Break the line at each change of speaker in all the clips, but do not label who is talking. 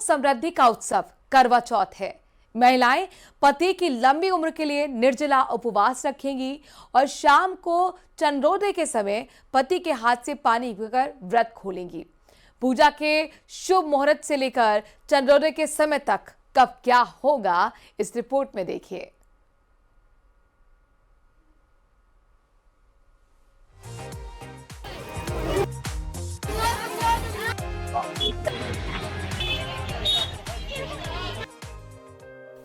सुख समृद्धि का उत्सव करवा चौथ है। महिलाएं पति की लंबी उम्र के लिए निर्जला उपवास रखेंगी और शाम को चंद्रोदय के समय पति के हाथ से पानी पीकर व्रत खोलेंगी। पूजा के शुभ मुहूर्त से लेकर चंद्रोदय के समय तक कब क्या होगा, इस रिपोर्ट में देखिए।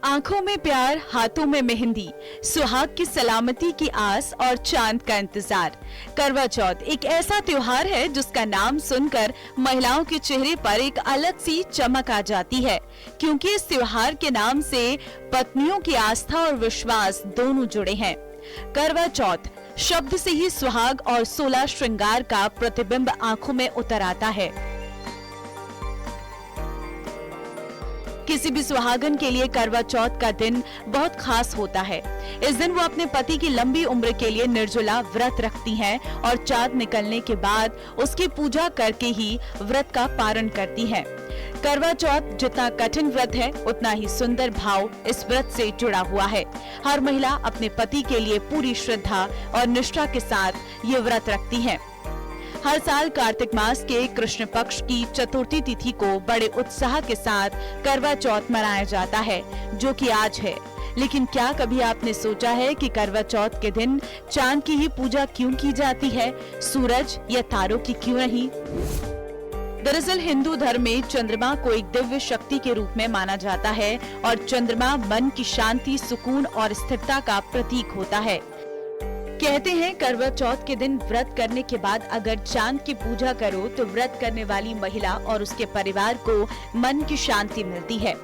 आंखों में प्यार, हाथों में मेहंदी, सुहाग की सलामती की आस और चांद का इंतजार। करवा चौथ एक ऐसा त्योहार है जिसका नाम सुनकर महिलाओं के चेहरे पर एक अलग सी चमक आ जाती है, क्योंकि इस त्योहार के नाम से पत्नियों की आस्था और विश्वास दोनों जुड़े हैं। करवा चौथ शब्द से ही सुहाग और 16 श्रृंगार का प्रतिबिंब आंखों में उतर आता है। किसी भी सुहागन के लिए करवा चौथ का दिन बहुत खास होता है। इस दिन वो अपने पति की लंबी उम्र के लिए निर्जला व्रत रखती हैं और चांद निकलने के बाद उसकी पूजा करके ही व्रत का पारण करती हैं। करवा चौथ जितना कठिन व्रत है, उतना ही सुंदर भाव इस व्रत से जुड़ा हुआ है। हर महिला अपने पति के लिए पूरी श्रद्धा और निष्ठा के साथ ये व्रत रखती है। हर साल कार्तिक मास के कृष्ण पक्ष की चतुर्थी तिथि को बड़े उत्साह के साथ करवा चौथ मनाया जाता है, जो कि आज है। लेकिन क्या कभी आपने सोचा है कि करवा चौथ के दिन चांद की ही पूजा क्यों की जाती है, सूरज या तारों की क्यों नहीं? दरअसल हिंदू धर्म में चंद्रमा को एक दिव्य शक्ति के रूप में माना जाता है और चंद्रमा मन की शांति, सुकून और स्थिरता का प्रतीक होता है। कहते हैं करवा चौथ के दिन व्रत करने के बाद अगर चांद की पूजा करो तो व्रत करने वाली महिला और उसके परिवार को मन की शांति मिलती है।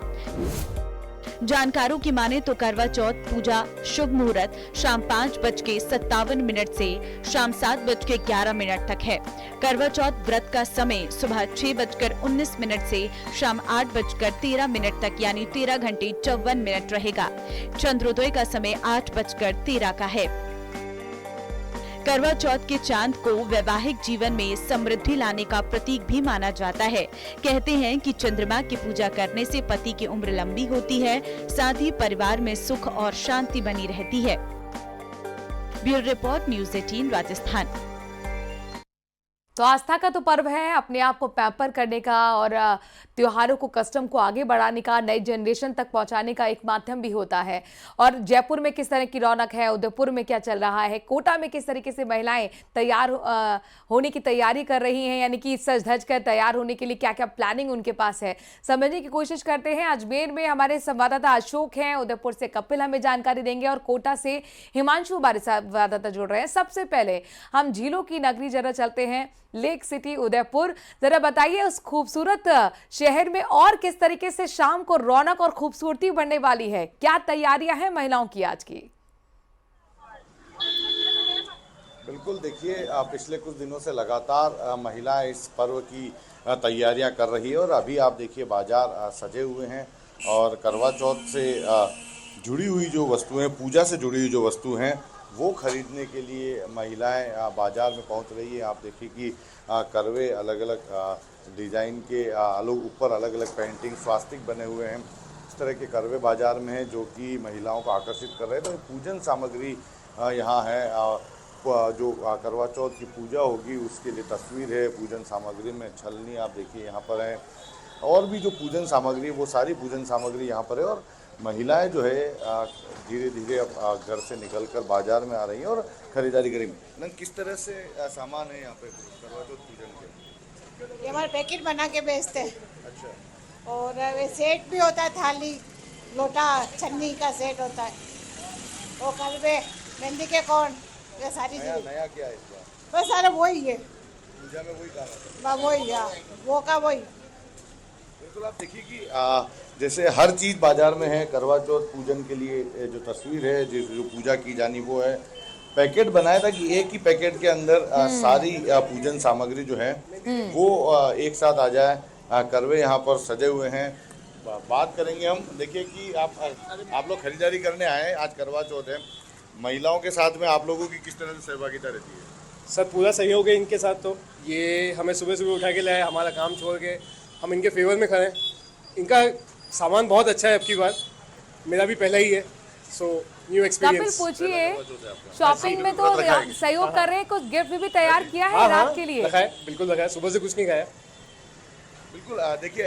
जानकारों की माने तो करवा चौथ पूजा शुभ मुहूर्त शाम 5:57 से शाम 7:11 तक है। करवा चौथ व्रत का समय सुबह 6:19 से शाम 8:13 तक यानी 13 घंटे 54 मिनट रहेगा। चंद्रोदय का समय 8:13 का है। करवा चौथ के चांद को वैवाहिक जीवन में समृद्धि लाने का प्रतीक भी माना जाता है। कहते हैं कि चंद्रमा की पूजा करने से पति की उम्र लंबी होती है, साथ ही परिवार में सुख और शांति बनी रहती है। Bureau report, news 18 Rajasthan.
तो आस्था का तो पर्व है, अपने आप को पैम्पर करने का और त्योहारों को, कस्टम को आगे बढ़ाने का, नई जनरेशन तक पहुंचाने का एक माध्यम भी होता है। और जयपुर में किस तरह की रौनक है, उदयपुर में क्या चल रहा है, कोटा में किस तरीके से महिलाएं तैयार होने की तैयारी कर रही हैं, यानी कि सज धज कर तैयार होने के लिए क्या क्या प्लानिंग उनके पास है, समझने की कोशिश करते हैं। अजमेर में हमारे संवाददाता अशोक हैं, उदयपुर से कपिल हमें जानकारी देंगे और कोटा से हिमांशु हमारे संवाददाता जुड़ रहे हैं। सबसे पहले हम झीलों की नगरी जरा चलते हैं, लेक सिटी उदयपुर। जरा बताइए उस खूबसूरत शहर में और किस तरीके से शाम को रौनक और खूबसूरती बढ़ने वाली है, क्या तैयारियां हैं महिलाओं की आज की?
बिल्कुल, देखिए पिछले कुछ दिनों से लगातार महिलाएं इस पर्व की तैयारियां कर रही है और अभी आप देखिए बाजार सजे हुए हैं और करवा चौथ से जुड़ी हुई जो वस्तुएं, पूजा से जुड़ी हुई जो वस्तु हैं वो खरीदने के लिए महिलाएं बाजार में पहुंच रही है। आप देखिए कि करवे अलग अलग डिज़ाइन के ऊपर अलग अलग पेंटिंग स्वास्तिक बने हुए हैं। इस तरह के करवे बाजार में हैं जो कि महिलाओं को आकर्षित कर रहे हैं। तो पूजन सामग्री यहाँ है, जो करवा चौथ की पूजा होगी उसके लिए तस्वीर है। पूजन सामग्री में छलनी आप देखिए यहाँ पर है, और भी जो पूजन सामग्री, वो सारी पूजन सामग्री यहाँ पर है। और महिलाएं जो है धीरे धीरे घर से निकलकर बाजार में आ रही हैं और खरीदारी करेंगी। किस तरह से सामान है यहाँ पे करवा चौथ पूजन के?
ये हमारे पैकेट बना के बेचते हैं।
अच्छा।
और वे सेट भी होता है, थाली, लोटा, छन्नी का सेट होता है। वो करवे, मेहंदी के कोन, ये सारी चीज़ें।
नया क्या है इसका?
बस सारा वही है,
पूजा में वही काम है।
वही वो का वही।
बिल्कुल, आप देखिए कि जैसे हर चीज़ बाजार में है। करवा चौथ पूजन के लिए जो तस्वीर है, जो पूजा की जानी, वो है। पैकेट बनाया था कि एक ही पैकेट के अंदर सारी पूजन सामग्री जो है वो एक साथ आ जाए। करवे यहाँ पर सजे हुए हैं। बात करेंगे हम। देखिए कि आप लोग खरीदारी करने आए हैं, आज करवा चौथ है। महिलाओं के साथ में आप लोगों की किस तरह से सहभागिता रहती है?
सर पूरा सहयोग है इनके साथ। तो ये हमें सुबह सुबह उठा के लाए, हमारा काम छोड़ के हम इनके फेवर में खड़े हैं। इनका सामान बहुत अच्छा है। अब की बार मेरा भी पहला ही है, सो न्यू
कपिल
एक्सपीरियंस।
पूछिए, शॉपिंग में तो सहयोग कर रहे हैं, कुछ गिफ्ट भी तैयार किया है
हाँ
रात के लिए?
रखा है, बिल्कुल रखा है, सुबह से कुछ नहीं खाया।
बिल्कुल देखिए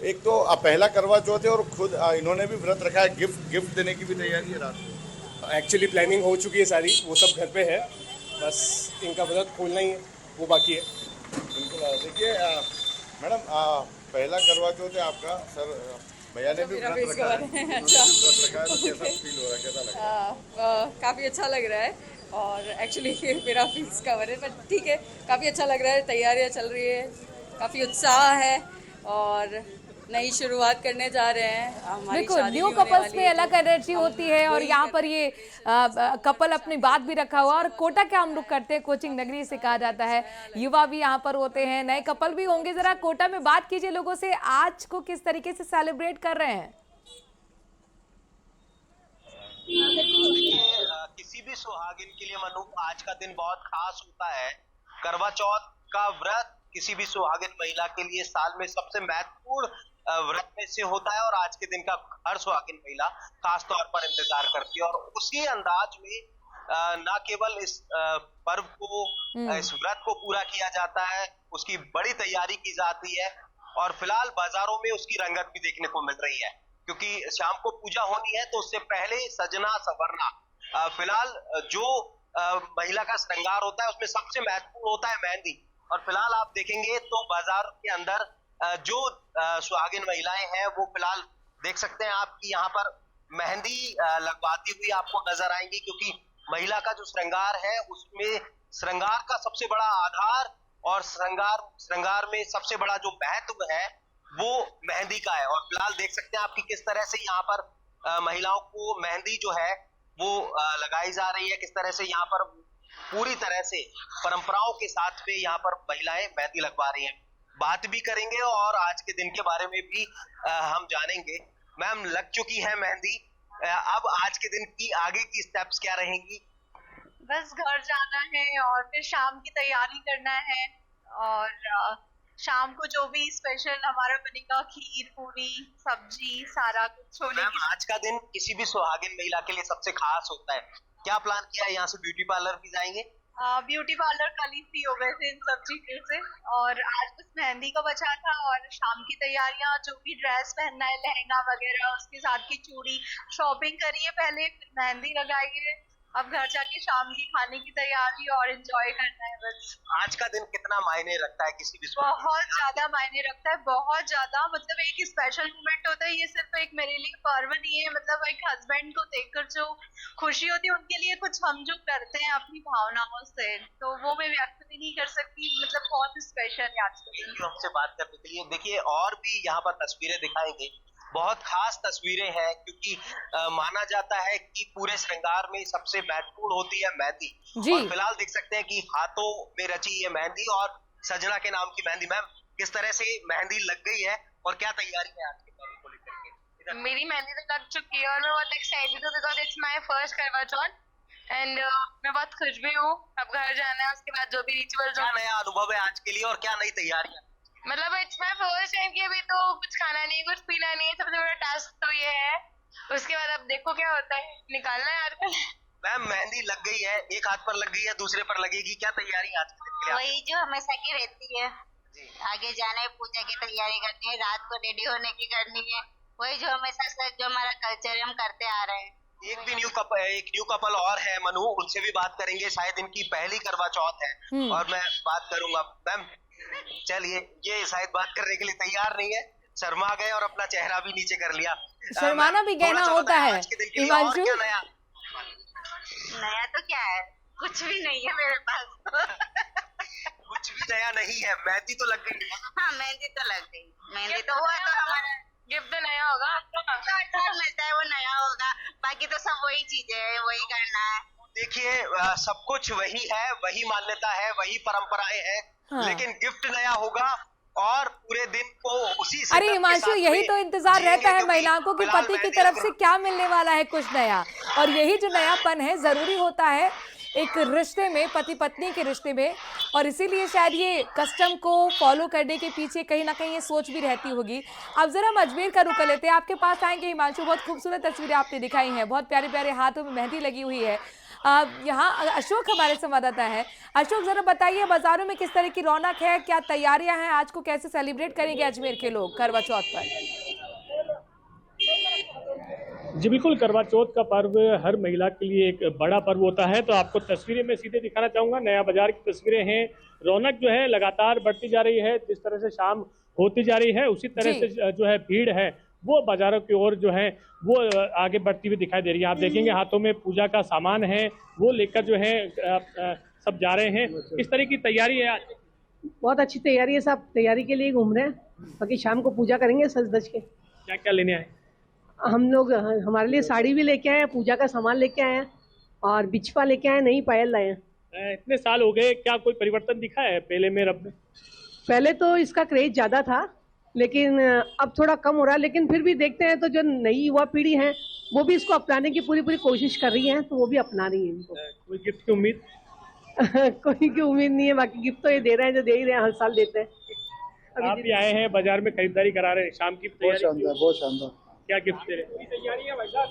एक तो पहला करवा चौथ है और खुद इन्होंने भी व्रत रखा है, गिफ्ट देने की भी तैयारी है रात को।
एक्चुअली प्लानिंग हो चुकी है सारी, वो सब घर पे है, बस इनका व्रत खोलना ही है, वो बाकी है।
बिल्कुल देखिए मैडम पहला करवा चौथ है आपका, सर भैया ने भी व्रत रखा है, उन्होंने भी व्रत रखा है, तो कैसा फील हो रहा है, कैसा लग रहा है?
काफ़ी अच्छा लग रहा है और एक्चुअली मेरा फीस कवर है, बट ठीक है, काफ़ी अच्छा लग रहा है। तैयारियां चल रही है, काफ़ी उत्साह है और नई शुरुआत करने जा रहे हैं। हमारी
बिल्कुल,
शादी
न्यू
भी होने
कपल्स
वाली
में
है,
अलग
तो
एनर्जी होती है और यहाँ पर ये कपल अपनी बात भी रखा हुआ। और कोटा क्या हम लोग करते हैं, कोचिंग नगरी से कहा जाता है, युवा भी यहाँ पर होते हैं, नए कपल भी होंगे। जरा कोटा में बात कीजिए लोगों से, आज को किस तरीके से सेलिब्रेट कर रहे हैं?
देखिए किसी भी सुहागिन के लिए मनु आज का दिन बहुत खास होता है। करवा चौथ का व्रत किसी भी सुहागिन महिला के लिए साल में सबसे महत्वपूर्ण व्रत में से होता है और आज के दिन का हर सुहागिन महिला खास तौर पर इंतजार करती है और उसी अंदाज में न केवल इस पर्व को, इस व्रत को पूरा किया जाता है, उसकी बड़ी तैयारी की जाती है और फिलहाल बाजारों में उसकी रंगत भी देखने को मिल रही है, क्योंकि शाम को पूजा होनी है तो उससे पहले सजना संवरना, फिलहाल जो महिला का श्रृंगार होता है उसमें सबसे महत्वपूर्ण होता है मेहंदी। और फिलहाल आप देखेंगे तो बाजार के अंदर जो सुहागिन महिलाएं हैं वो फिलहाल देख सकते हैं आप कि यहाँ पर मेहंदी लगवाती हुई आपको नजर आएंगी, क्योंकि महिला का जो श्रृंगार है उसमें श्रृंगार का सबसे बड़ा आधार और श्रृंगार में सबसे बड़ा जो महत्व है वो मेहंदी का है। और फिलहाल देख सकते हैं आपकी किस तरह से यहाँ पर महिलाओं को मेहंदी जो है वो लगाई जा रही है, किस तरह से यहाँ पर पूरी तरह से परंपराओं के साथ में यहाँ पर महिलाएं मेहंदी लगवा रही हैं। बात भी करेंगे और आज के दिन के बारे में भी हम जानेंगे। मैम, लग चुकी है मेहंदी, अब आज के दिन की आगे की स्टेप्स क्या रहेंगी?
बस घर जाना है और फिर शाम की तैयारी करना है और शाम को जो भी स्पेशल हमारा बनेगा, खीर, पूरी, सब्जी, सारा कुछ छोले
मैम, आज का दिन किसी भी सुहागिन महिला के लिए सबसे खास होता है, क्या प्लान किया है? यहाँ से ब्यूटी पार्लर भी जाएंगे?
ब्यूटी पार्लर कल ही फ्री हो गए थे इन सब चीजों से और आज बस मेहंदी का बचा था और शाम की तैयारियां, जो भी ड्रेस पहनना है, लहंगा वगैरह, उसके साथ की चूड़ी, शॉपिंग करिए पहले, फिर मेहंदी लगाइए, अब घर जाके शाम की खाने की तैयारी और एंजॉय करना है बस।
आज का दिन कितना मायने रखता है किसी भी
बहुत ज्यादा मायने रखता है, बहुत ज्यादा। मतलब एक स्पेशल मोमेंट होता है ये, सिर्फ एक मेरे लिए पर्व नहीं है, मतलब एक हस्बैंड को देखकर जो खुशी होती है, उनके लिए कुछ हम जो करते हैं अपनी भावनाओं से, तो वो मैं व्यक्त भी नहीं कर सकती। मतलब बहुत स्पेशल है आज के दिन।
हमसे बात करने के लिए। देखिए और भी यहाँ पर तस्वीरें दिखाएंगे, बहुत खास तस्वीरें हैं, क्योंकि माना जाता है कि पूरे श्रृंगार में सबसे महत्वपूर्ण होती है मेहंदी। और फिलहाल देख सकते हैं कि हाथों में रची ये मेहंदी और सजना के नाम की मेहंदी। मैम, किस तरह से मेहंदी लग गई है और क्या तैयारी है आज के पर्व को लेकर के?
मेरी मेहंदी तो लग चुकी है और मैं बहुत एक्साइटेड हूँ बिकॉज इट्स माय फर्स्ट करवा चौथ एंड मैं बहुत खुश भी हूँ। अब घर जाना है, उसके बाद जो भी रिचुअल,
क्या नया अनुभव है आज के लिए और क्या नई तैयारियां?
मतलब इट्स माय फर्स्ट टाइम कि अभी तो कुछ खाना नहीं, कुछ पीना नहीं, सबसे बड़ा टास्क तो ये है। उसके बाद अब देखो क्या होता है, निकालना है यार।
मैम, मेहंदी लग गई है, एक हाथ पर लग गई है, दूसरे पर लगेगी, क्या तैयारी आज के दिन के लिए?
वही जो हमेशा की रहती है, आगे जाना है, पूजा की तैयारी करनी है, रात को रेडी होने की करनी है, वही जो हमेशा से जो हमारा कल्चर है हम करते आ रहे हैं।
एक न्यू कपल और है मनु, उनसे भी बात करेंगे, शायद इनकी पहली करवा चौथ है और मैं बात करूंगा। मैम चलिए, ये शायद बात करने के लिए तैयार नहीं है, शर्मा गए और अपना चेहरा भी नीचे कर लिया।
शर्माना भी कहना होता है हिमांशु।
नया तो क्या है, कुछ भी नहीं है मेरे पास।
कुछ भी नया नहीं है, मेहंदी तो लग गई।
हाँ, मेहंदी तो लग गई, मेहंदी तो हुआ, तो हमारा
गिफ्ट तो नया होगा,
जो मिलता है वो नया होगा, बाकी तो सब वही चीजें है, वही करना है।
देखिए सब कुछ वही है, वही मान्यता है, वही परंपराएं हैं, लेकिन गिफ्ट नया होगा और पूरे दिन को उसी।
अरे हिमांशु, यही तो इंतजार रहता है महिलाओं को कि पति की तरफ से क्या मिलने वाला है, कुछ नया। और यही जो नयापन है जरूरी होता है एक रिश्ते में, पति पत्नी के रिश्ते में, और इसीलिए शायद ये कस्टम को फॉलो करने के पीछे कहीं ना कहीं ये सोच भी रहती होगी। अब जरा हम अजमेर का रुख कर लेते हैं, आपके पास आएंगे हिमांशु। बहुत खूबसूरत तस्वीरें आपने दिखाई हैं, बहुत प्यारे प्यारे हाथों में मेहंदी लगी हुई है। यहाँ अशोक हमारे संवाददाता हैं। अशोक, जरा बताइए बाजारों में किस तरह की रौनक है, क्या तैयारियां हैं, आज को कैसे सेलिब्रेट करेंगे अजमेर के लोग करवा चौथ पर?
जी बिल्कुल, करवा चौथ का पर्व हर महिला के लिए एक बड़ा पर्व होता है। तो आपको तस्वीरें मैं सीधे दिखाना चाहूँगा, नया बाजार की तस्वीरें हैं। रौनक जो है लगातार बढ़ती जा रही है, जिस तरह से शाम होती जा रही है उसी तरह से जो है भीड़ है वो बाजारों की ओर जो है वो आगे बढ़ती हुई दिखाई दे रही है। आप देखेंगे हाथों में पूजा का सामान है, वो लेकर जो है सब जा रहे हैं। किस तरह की तैयारी है आज?
बहुत अच्छी तैयारी है, सब तैयारी के लिए घूम रहे हैं, बाकी शाम को पूजा करेंगे सज धज के।
क्या क्या लेने आए?
हम लोग हमारे लिए साड़ी भी लेके आए हैं, पूजा का सामान लेके आए हैं और बिछवा लेके आए, नई पायल लाए हैं।
इतने साल हो गए, क्या कोई परिवर्तन दिखा है पहले में अब में?
पहले तो इसका क्रेज ज्यादा था, लेकिन अब थोड़ा कम हो रहा है। लेकिन फिर भी देखते हैं तो जो नई युवा पीढ़ी है वो भी इसको अपनाने की पूरी कोशिश कर रही है, तो वो भी अपना रही है इनको।
कोई गिफ्ट की उम्मीद?
कोई की उम्मीद नहीं है, बाकी गिफ्ट तो ये दे रहे हैं, जो दे ही रहे हैं, हर साल देते हैं।
आप भी आए हैं बाजार में खरीदारी करा रहे हैं, शाम की तैयारी?
बहुत शानदार।
क्या गिफ्ट दे रहे हैं?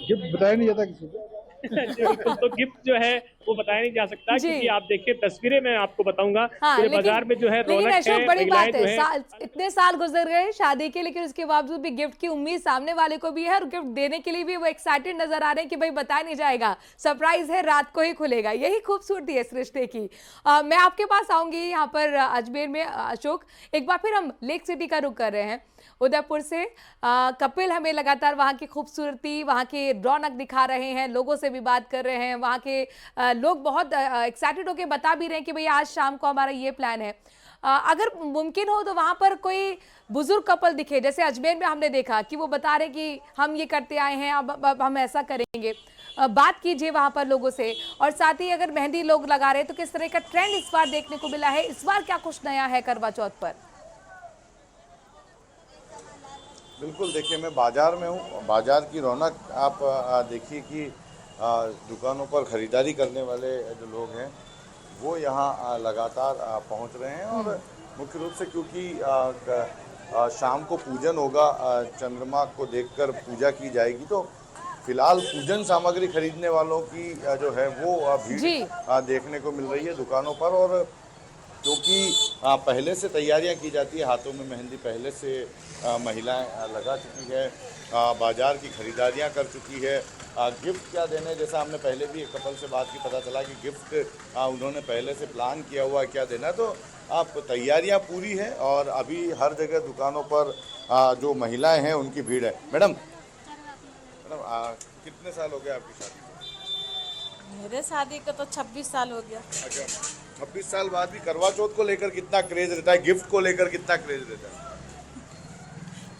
गिफ्ट बताया नहीं जाता किसी को।
बिल्कुल, तो गिफ्ट जो है वो बताया नहीं जा सकता, क्योंकि आप देखिए तस्वीरें मैं आपको बताऊंगा।
हाँ,
बाजार में जो है
लेकिन अशोक बड़ी बात है,
है
इतने साल गुजर गए शादी के, लेकिन उसके बावजूद भी गिफ्ट की उम्मीद सामने वाले को भी है और गिफ्ट देने के लिए भी वो एक्साइटेड नजर आ रहे हैं कि भाई बताया नहीं जाएगा, सरप्राइज है, रात को ही खुलेगा। यही खूबसूरती है इस रिश्ते की। मैं आपके पास आऊंगी यहाँ पर अजमेर में। अशोक, एक बार फिर हम लेक सिटी का रुख कर रहे हैं उदयपुर से। कपिल हमें लगातार वहाँ की खूबसूरती, वहाँ की रौनक दिखा रहे हैं, लोगों से भी बात कर रहे हैं। वहाँ के लोग बहुत एक्साइटेड होकर बता भी रहे हैं कि भाई आज शाम को हमारा ये प्लान है। अगर मुमकिन हो तो वहाँ पर कोई बुजुर्ग कपल दिखे, जैसे अजमेर में हमने देखा कि वो बता रहे कि हम ये करते आए हैं, अब हम ऐसा करेंगे। बात कीजिए वहाँ पर लोगों से। और साथ ही अगर मेहंदी लोग लगा रहे हैं तो किस तरह का ट्रेंड इस बार देखने को मिला है, इस बार क्या कुछ नया है करवा चौथ पर?
बिल्कुल, देखिए मैं बाज़ार में हूँ। बाज़ार की रौनक आप देखिए कि दुकानों पर ख़रीदारी करने वाले जो लोग हैं वो यहाँ लगातार पहुँच रहे हैं। और मुख्य रूप से क्योंकि शाम को पूजन होगा, चंद्रमा को देखकर पूजा की जाएगी, तो फिलहाल पूजन सामग्री खरीदने वालों की जो है वो भीड़ देखने को मिल रही है दुकानों पर। और क्योंकि पहले से तैयारियां की जाती है, हाथों में मेहंदी पहले से महिलाएं लगा चुकी है, बाजार की खरीदारियां कर चुकी है। गिफ्ट क्या देने, जैसा हमने पहले भी एक कपल से बात की, पता चला कि गिफ्ट उन्होंने पहले से प्लान किया हुआ है क्या देना। तो आप तैयारियां पूरी है और अभी हर जगह दुकानों पर जो महिलाएं हैं उनकी भीड़ है। मैडम कितने साल हो गए आपकी शादी को?
मेरे शादी को तो 26 साल हो गया।
अच्छा, 26 साल बाद भी करवा चौथ को लेकर कितना क्रेज रहता है, गिफ्ट को लेकर कितना क्रेज रहता है?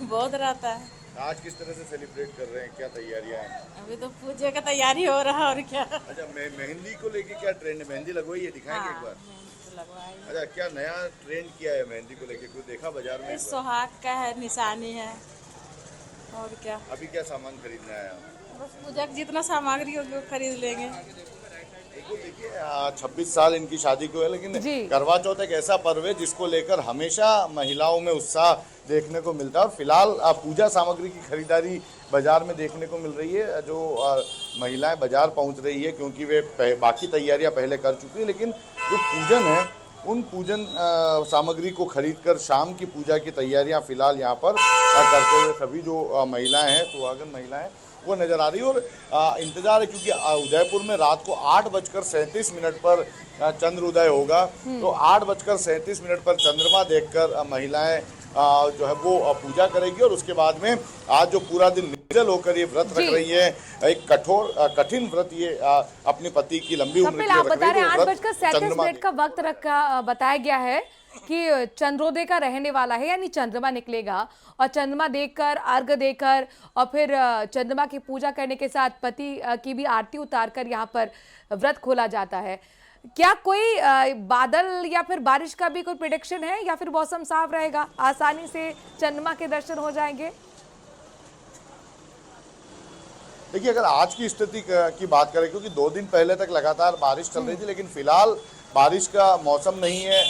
बहुत रहता है।
आज किस तरह से सेलिब्रेट कर रहे हैं, क्या तैयारियां हैं?
अभी तो पूजे का तैयारी हो रहा है और क्या।
अच्छा, मेहंदी को लेके क्या ट्रेंड है? मेहंदी लगवाई है, दिखाएंगे एक बार। अच्छा, क्या नया ट्रेंड किया है मेहंदी को लेके, कुछ देखा बाजार में?
सुहाग का है, निशानी है और क्या।
अभी क्या सामान खरीदना है आप?
बस पूजा की जितना सामग्री होगी वो खरीद लेंगे।
देखिए 26 साल इनकी शादी को है, लेकिन करवा चौथ एक ऐसा पर्व है जिसको लेकर हमेशा महिलाओं में उत्साह देखने को मिलता है। और फिलहाल पूजा सामग्री की खरीदारी बाजार में देखने को मिल रही है। जो महिलाएं बाजार पहुंच रही है क्योंकि वे बाकी तैयारियां पहले कर चुकी है, लेकिन जो पूजन है उन पूजन सामग्री को खरीदकर शाम की पूजा की तैयारियां फिलहाल यहाँ पर करते हुए सभी जो महिलाएं हैं, सुहागन महिलाएं, वो नज़र आ रही है। और इंतज़ार है क्योंकि उदयपुर में रात को 8:37 पर चंद्र उदय होगा। तो 8:37 पर चंद्रमा देखकर महिलाएं जो है वो पूजा करेगी। और उसके बाद में आज जो पूरा दिन निर्जल होकर ये व्रत रख रही है, एक कठिन व्रत ये अपने पति की लंबी उम्र के लिए रख रही है।
8:37 का वक्त रखा बताया गया है कि चंद्रोदय का रहने वाला है, यानी चंद्रमा निकलेगा और चंद्रमा देखकर, अर्घ देकर और फिर चंद्रमा की पूजा करने के साथ पति की भी आरती उतारकर यहाँ पर व्रत खोला जाता है। क्या कोई बादल या फिर बारिश का भी कोई प्रेडिक्शन है या फिर मौसम साफ रहेगा, आसानी से चंद्रमा के दर्शन हो जाएंगे?
देखिए, अगर आज की स्थिति की बात करें, क्योंकि 2 दिन पहले तक लगातार बारिश चल रही थी, लेकिन फिलहाल बारिश का मौसम नहीं है,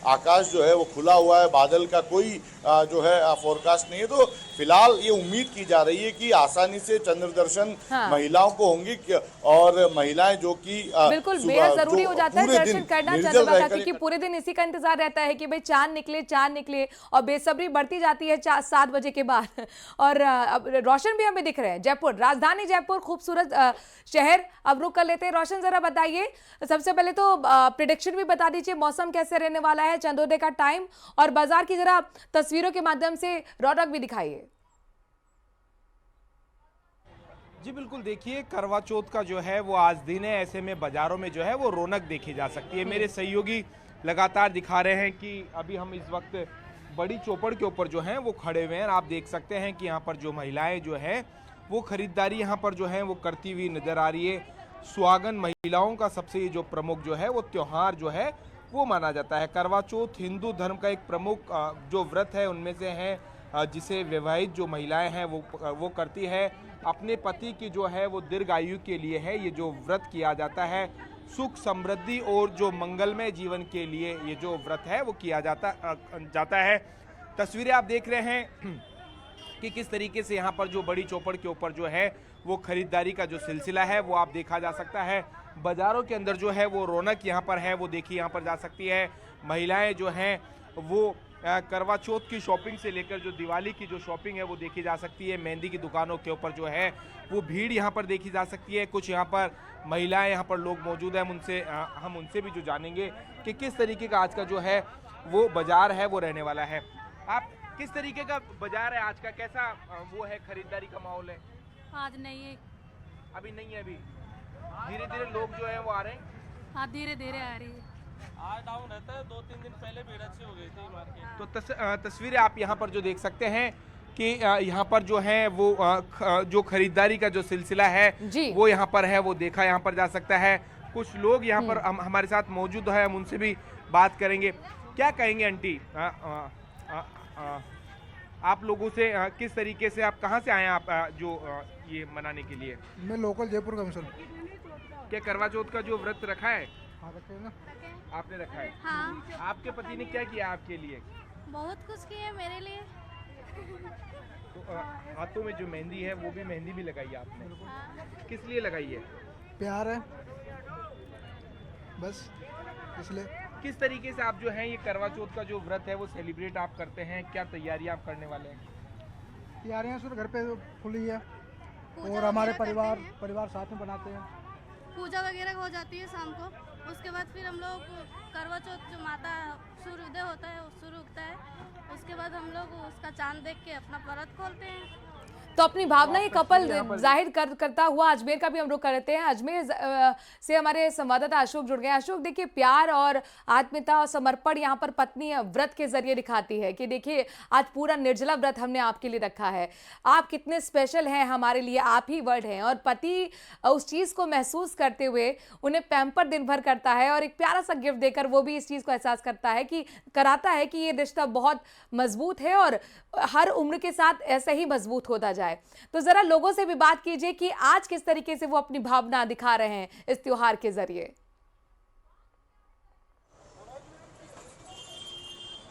आकाश जो है वो खुला हुआ है, बादल का कोई जो है फोरकास्ट नहीं है। तो फिलहाल ये उम्मीद की जा रही है कि आसानी से चंद्र दर्शन महिलाओं को होंगी और महिलाएं जो कि
बिल्कुल बेहद जरूरी हो जाता है दर्शन करना चंद्रमा का, क्योंकि पूरे दिन इसी का इंतजार रहता है कि भाई चांद निकले और बेसब्री बढ़ती जाती है 7 बजे के बाद। और अब रोशन भी हमें दिख रहे हैं। जयपुर, राजधानी जयपुर, खूबसूरत शहर। अब रुक कर लेते हैं। रोशन जरा बताइए, सबसे पहले तो प्रेडिक्शन भी बता दीजिए, मौसम कैसे रहने वाला है, चंद्रोदय का टाइम, और बाजार की जरा तस्वीरों के माध्यम से रौनक भी दिखाइए।
जी बिल्कुल, देखिए करवा चौथ का जो है वो आज दिन है, ऐसे में बाजारों में जो है वो रौनक देखी जा सकती है। मेरे सहयोगी लगातार दिखा रहे हैं कि अभी हम इस वक्त बड़ी चौपड़ के ऊपर जो हैं वो खड़े हुए हैं। आप देख सकते हैं कि यहाँ पर जो महिलाएं जो है वो खरीदारी यहाँ पर जो है वो करती हुई नजर आ रही है। सुहागन महिलाओं का सबसे जो प्रमुख जो है वो त्योहार जो है वो माना जाता है। करवा चौथ हिंदू धर्म का एक प्रमुख जो व्रत है उनमें से है, जिसे विवाहित जो महिलाएं हैं वो करती है। अपने पति की जो है वो दीर्घ आयु के लिए है ये जो व्रत किया जाता है। सुख समृद्धि और जो मंगलमय जीवन के लिए ये जो व्रत है वो किया जाता है। तस्वीरें आप देख रहे हैं कि किस तरीके से यहाँ पर जो बड़ी चौपड़ के ऊपर जो है वो खरीदारी का जो सिलसिला है वो आप देखा जा सकता है। बाजारों के अंदर जो है वो रौनक यहाँ पर है वो देखी यहाँ पर जा सकती है। महिलाएं जो हैं वो करवा चौथ की शॉपिंग से लेकर जो दिवाली की जो शॉपिंग है वो देखी जा सकती है। मेहंदी की दुकानों के ऊपर जो है वो भीड़ यहाँ पर देखी जा सकती है। कुछ यहाँ पर महिलाएं, यहाँ पर लोग मौजूद हैं, हम उनसे भी जो जानेंगे कि किस तरीके का आज का जो है वो बाजार है वो रहने वाला है। आप किस तरीके का बाजार है आज का, कैसा वो है, खरीदारी का माहौल है?
आज नहीं है,
अभी नहीं है, अभी धीरे धीरे लोग जो है वो आ रहे हैं।
हाँ धीरे धीरे आ रही है।
आज डाउन रहता है, 2-3 दिन पहले भीड़ अच्छी हो गई थी मार्केट।
तो तस्वीरें आप यहाँ पर जो देख सकते हैं कि यहाँ पर जो है वो जो खरीदारी का जो सिलसिला है वो यहाँ पर है वो देखा यहाँ पर जा सकता है। कुछ लोग यहाँ पर हमारे साथ मौजूद है, हम उनसे भी बात करेंगे। क्या कहेंगे आंटी, आप लोगों से किस तरीके से, आप कहाँ से आए हैं आप जो ये मनाने के लिए?
मैं लोकल जयपुर का हूँ।
क्या करवा चौथ का जो व्रत रखा है?
हाँ रखे हैं ना।
आपने रखा है?
हाँ।
आपके पति ने क्या किया आपके लिए?
बहुत कुछ किया मेरे लिए।
तो हाथों में जो मेहंदी है वो भी मेहंदी भी लगाई है आपने? हाँ। किस लिए लगाई है?
प्यार है बस इसलिए।
किस तरीके से आप जो है ये करवा चौथ का जो व्रत है वो सेलिब्रेट आप करते हैं, क्या तैयारियां आप करने वाले हैं?
तैयारियां सिर्फ घर पे खुली है और हमारे परिवार साथ में बनाते हैं।
पूजा वगैरह हो जाती है शाम को, उसके बाद फिर हम लोग करवा चौथ जो माता सूर्योदय होता है शुरू होता है, उसके बाद हम लोग उसका चांद देख के अपना व्रत खोलते हैं।
तो अपनी भावना ये कपल जाहिर करता हुआ अजमेर का भी हम रुख करते हैं। अजमेर से हमारे संवाददाता अशोक जुड़ गए। अशोक, देखिए प्यार और आत्मीयता और समर्पण यहाँ पर पत्नी व्रत के जरिए दिखाती है कि देखिए आज पूरा निर्जला व्रत हमने आपके लिए रखा है, आप कितने स्पेशल हैं हमारे लिए, आप ही वर्ड हैं। और पति उस चीज़ को महसूस करते हुए उन्हें पैम्पर दिन भर करता है और एक प्यारा सा गिफ्ट देकर वो भी इस चीज़ को एहसास कराता है कि ये रिश्ता बहुत मजबूत है और हर उम्र के साथ ऐसे ही मजबूत होता जाए। तो जरा लोगों से भी बात कीजिए कि आज किस तरीके से वो अपनी भावना दिखा रहे हैं इस त्योहार के जरिए।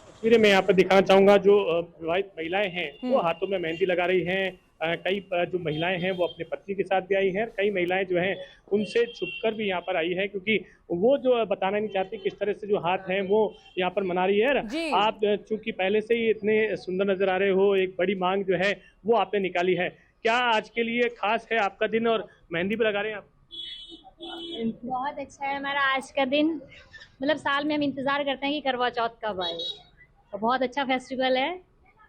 तस्वीरें मैं यहाँ पर दिखाना चाहूंगा। जो विवाहित महिलाएं हैं वो हाथों में मेहंदी लगा रही हैं। कई जो महिलाएं हैं वो अपने पति के साथ भी आई हैं, कई महिलाएं जो हैं उनसे छुपकर भी यहाँ पर आई हैं, क्योंकि वो जो बताना नहीं चाहती किस तरह से जो हाथ हैं वो यहाँ पर मना रही है। आप चूंकि पहले से ही इतने सुंदर नजर आ रहे हो, एक बड़ी मांग जो है वो आपने निकाली है, क्या आज के लिए खास है आपका दिन और मेहंदी भी लगा रहे हैं आप?
बहुत अच्छा है हमारा आज का दिन, मतलब साल में हम इंतजार करते हैं कि करवा चौथ कब आए। तो बहुत अच्छा फेस्टिवल है।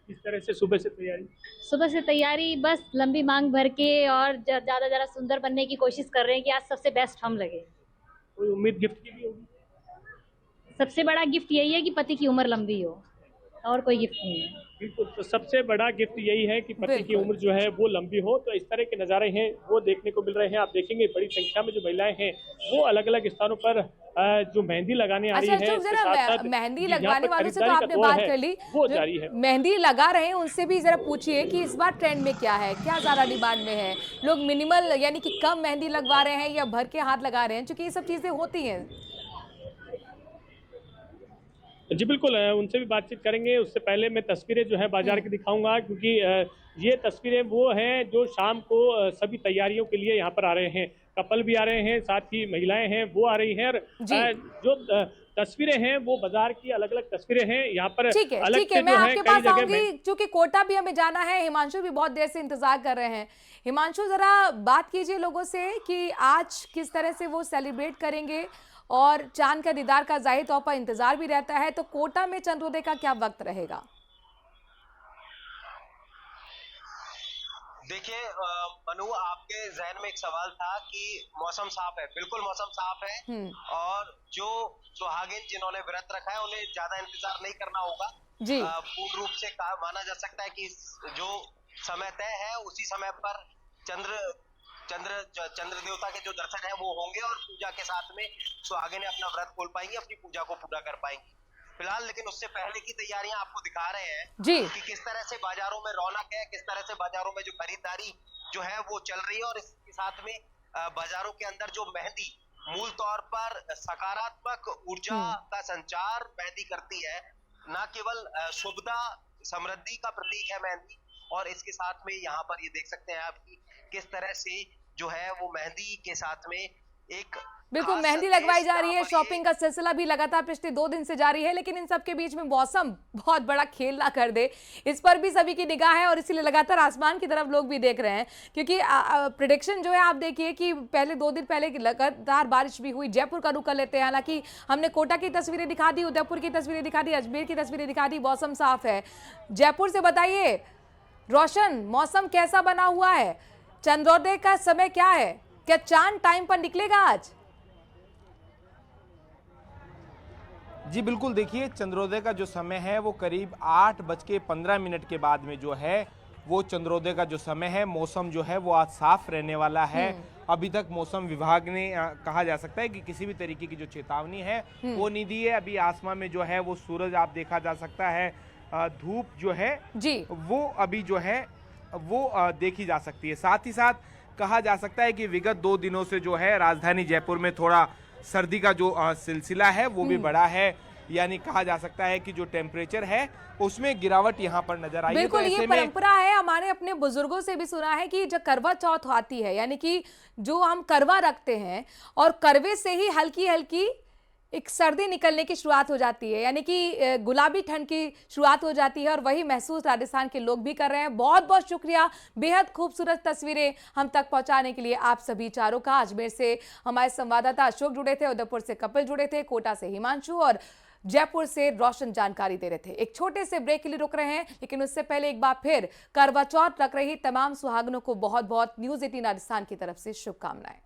इस तरह से सुबह से तैयारी
बस लंबी मांग भर के और ज्यादा सुंदर बनने की कोशिश कर रहे हैं कि आज सबसे बेस्ट हम लगे।
कोई उम्मीद गिफ्ट की भी होगी?
सबसे बड़ा गिफ्ट यही है कि पति की उम्र लंबी हो, और कोई गिफ्ट नहीं है।
बिल्कुल, तो सबसे बड़ा गिफ्ट यही है कि पति की उम्र जो है वो लंबी हो। तो इस तरह के नज़ारे हैं वो देखने को मिल रहे हैं। आप देखेंगे बड़ी संख्या में जो महिलाएं हैं वो अलग अलग स्थानों पर जो मेहंदी लगाने आ रही है।
मेहंदी लगवाने वालों से तो आपने बात कर ली,
वो जारी है।
मेहंदी लगा रहे हैं उनसे भी जरा पूछिए कि इस बार ट्रेंड में क्या है, क्या ज्यादा डिमांड में है? लोग मिनिमल यानी कि कम मेहंदी लगवा रहे हैं या भर के हाथ लगा रहे हैं, क्योंकि ये सब चीजें होती हैं।
जी बिल्कुल, उनसे भी बातचीत करेंगे। उससे पहले मैं तस्वीरें जो है बाजार की दिखाऊंगा, क्योंकि ये तस्वीरें वो हैं जो शाम को सभी तैयारियों के लिए यहाँ पर आ रहे हैं। कपल भी आ रहे हैं, साथ ही महिलाएं हैं वो आ रही हैं। और जो तस्वीरें हैं वो बाजार की अलग अलग तस्वीरें हैं। यहाँ पर
ठीक है,
अलग
ठीक है,
से
मैं
जो है
आपके
कई
पास
जगह
आऊंगी क्योंकि कोटा भी हमें जाना है। हिमांशु भी बहुत देर से इंतजार कर रहे हैं। हिमांशु, जरा बात कीजिए लोगों से कि आज किस तरह से वो सेलिब्रेट करेंगे और चांद का दीदार का जाहिर तौर पर इंतजार भी रहता है, तो कोटा में चंद्रोदय का क्या वक्त रहेगा?
देखिए मनु, आपके जहन में एक सवाल था कि मौसम साफ है। बिल्कुल मौसम साफ है और जो सुहागिन जिन्होंने व्रत रखा है उन्हें ज्यादा इंतजार नहीं करना होगा
जी।
पूर्ण रूप से माना जा सकता है कि जो समय तय है उसी समय पर चंद्र देवता के जो दर्शन है वो होंगे और पूजा के साथ में सुहागिनें अपना व्रत खोल पाएंगी, अपनी पूजा को पूरा कर पाएंगी। फिलहाल लेकिन उससे पहले की तैयारियां आपको दिखा रहे हैं
जी
कि किस तरह से बाजारों में रौनक है, किस तरह से बाजारों में जो खरीदारी जो है वो चल रही है। और इसके साथ में बाजारों के अंदर जो मेहंदी मूल तौर पर सकारात्मक ऊर्जा का संचार मेहंदी करती है, न केवल शुभता समृद्धि का प्रतीक है मेहंदी। और इसके साथ में यहाँ पर ये देख सकते हैं आप कि किस तरह से जो है वो मेहंदी के साथ में एक
बिल्कुल मेहंदी लगवाई जा रही है। शॉपिंग का सिलसिला भी लगातार पिछले 2 दिन से जारी है, लेकिन इन सब के बीच में मौसम बहुत बड़ा खेल ना कर दे, इस पर भी सभी की निगाह है और इसीलिए लगातार आसमान की तरफ लोग भी देख रहे हैं। क्योंकि प्रेडिक्शन जो है आप देखिए कि पहले 2 दिन पहले लगातार बारिश भी हुई। जयपुर का रुख कर लेते हैं। हालांकि हमने कोटा की तस्वीरें दिखा दी, उदयपुर की तस्वीरें दिखा दी, अजमेर की तस्वीरें दिखा दी, मौसम साफ है। जयपुर से बताइए रोशन, मौसम कैसा बना हुआ है? चंद्रोदय का समय क्या है? क्या चांद टाइम पर निकलेगा आज?
जी बिल्कुल, देखिए चंद्रोदय का जो समय है वो करीब 8:15 के बाद में जो है वो चंद्रोदय का जो समय है। मौसम जो है वो आज साफ रहने वाला है। अभी तक मौसम विभाग ने कहा जा सकता है कि किसी भी तरीके की जो चेतावनी है वो नहीं दी है। अभी आसमान में जो है वो सूरज आप देखा जा सकता है, धूप जो है
जी
वो अभी जो है वो देखी जा सकती है। साथ ही साथ कहा जा सकता है कि विगत 2 दिनों से जो है राजधानी जयपुर में थोड़ा सर्दी का जो सिलसिला है वो भी बढ़ा है। यानी कहा जा सकता है कि जो टेम्परेचर है उसमें गिरावट यहाँ पर नजर आई है।
बिल्कुल, ये परंपरा है, हमारे अपने बुजुर्गों से भी सुना है कि जब करवा चौथ आती है, यानी कि जो हम करवा रखते हैं और करवे से ही हल्की हल्की एक सर्दी निकलने की शुरुआत हो जाती है, यानी कि गुलाबी ठंड की शुरुआत हो जाती है और वही महसूस राजस्थान के लोग भी कर रहे हैं। बहुत बहुत शुक्रिया, बेहद खूबसूरत तस्वीरें हम तक पहुंचाने के लिए आप सभी चारों का। अजमेर से हमारे संवाददाता अशोक जुड़े थे, उदयपुर से कपिल जुड़े थे, कोटा से हिमांशु और जयपुर से रोशन जानकारी दे रहे थे। एक छोटे से ब्रेक के लिए रुक रहे हैं, लेकिन उससे पहले एक बार फिर करवा चौथ रख रही तमाम सुहागनों को बहुत बहुत न्यूज़ 18 राजस्थान की तरफ से शुभकामनाएं।